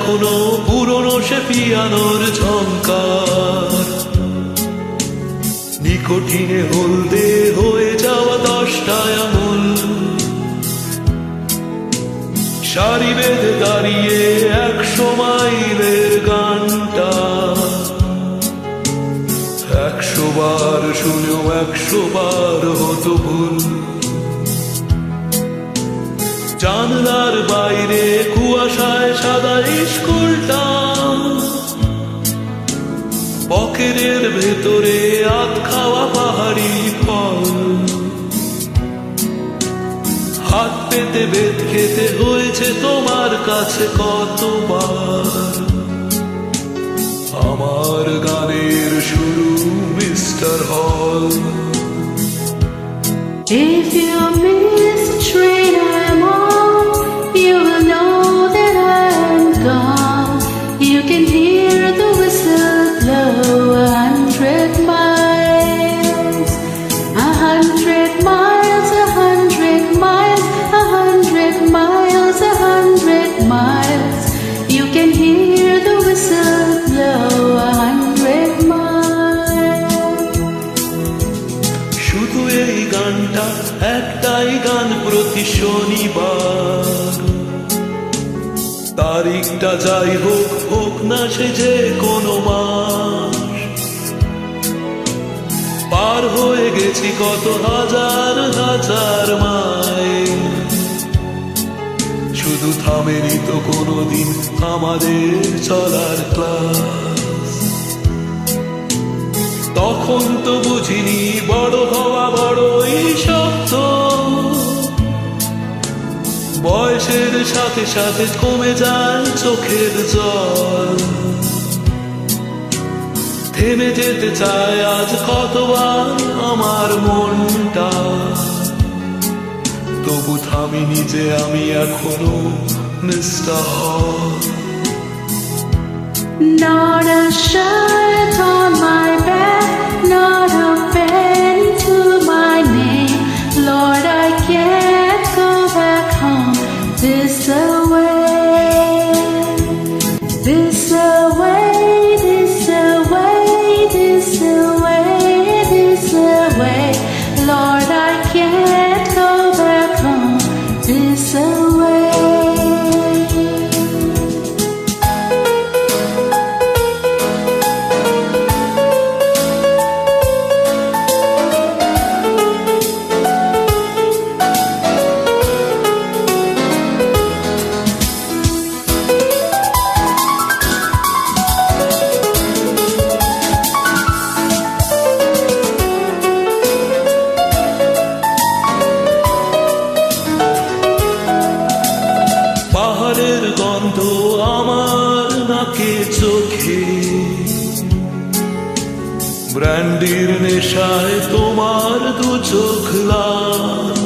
এখনো পুরনো সে পিয়ানোর ঝংকার। নিকোটিনে হলদে হয়ে যাওয়া 10টা আঙুল, সারি বেঁধে দাঁড়িয়ে 100 মাইলের গানটা। 100 বার শুনেও 100 বার হতো ভুল। জানলার বাইরে কুয়াশায় সাদা স্কুলটা, পকেটের ভেতরে আধ খাওয়া পাহাড়ি ফল। হাত পেতে বেত খেতে হয়েছে তোমার কাছে কতবার। আমার গানের শুরু মিস্টার হল। If you miss the train I'm on, you will know that I'm gone. You can hear the whistle blow 100 miles, 100 miles, 100 miles, 100 miles, 100 miles. You can hear the whistle blow 100 miles. শুধু এই গানটা একটাই গান প্রতি শনিবার। তারিখটা যাই হোক, হোক না সে যে কোনো মাস। পার হয়ে গেছি কত হাজার হাজার মাইল, শুধু থামেনি তো কোনোদিন আমাদের চলার ক্লাস। তখন তো বুঝিনি বড় হওয়া বড়ই শক্ত, বয়সের সাথে সাথে কমে যায় চোখের জল। থেমে যেতে চায় আজ কতবার আমার মনটা, তবু থামিনি যে আমি এখনো মিস্টার হল। Not a shirt on my back, not a penny to my name. Lord, I can't go back home this away, this away, this away, this away, this away. Lord, I can't go back home this away. পাহাড়ের গন্ধ আমার নাকে চোখে, ব্র্যান্ডির নেশায় তোমার 2 চোখ লাল।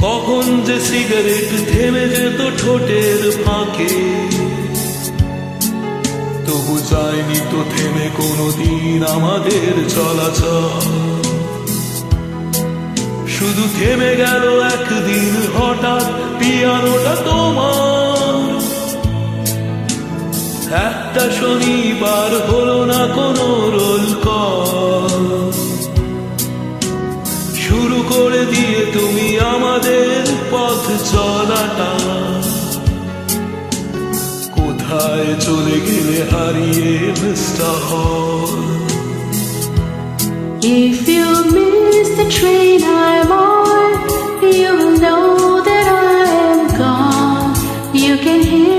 কখন যে সিগারেট থেমে যেত ঠোঁটের ফাঁকে, তবু যায়নি তো থেমে কোনোদিন আমাদের চলাচল। শুধু থেমে গেল একদিন হঠাৎ পিয়ানোটা তোমার। একটা শনিবার হলো না কোনো রোল কল, শুরু করে দিয়ে তুমি আমাদের পথ চলাটা। কোথায় চলে গেলে হারিয়ে মিস্টার হল। If you miss the train I'm on, you will know that I am gone. You can hear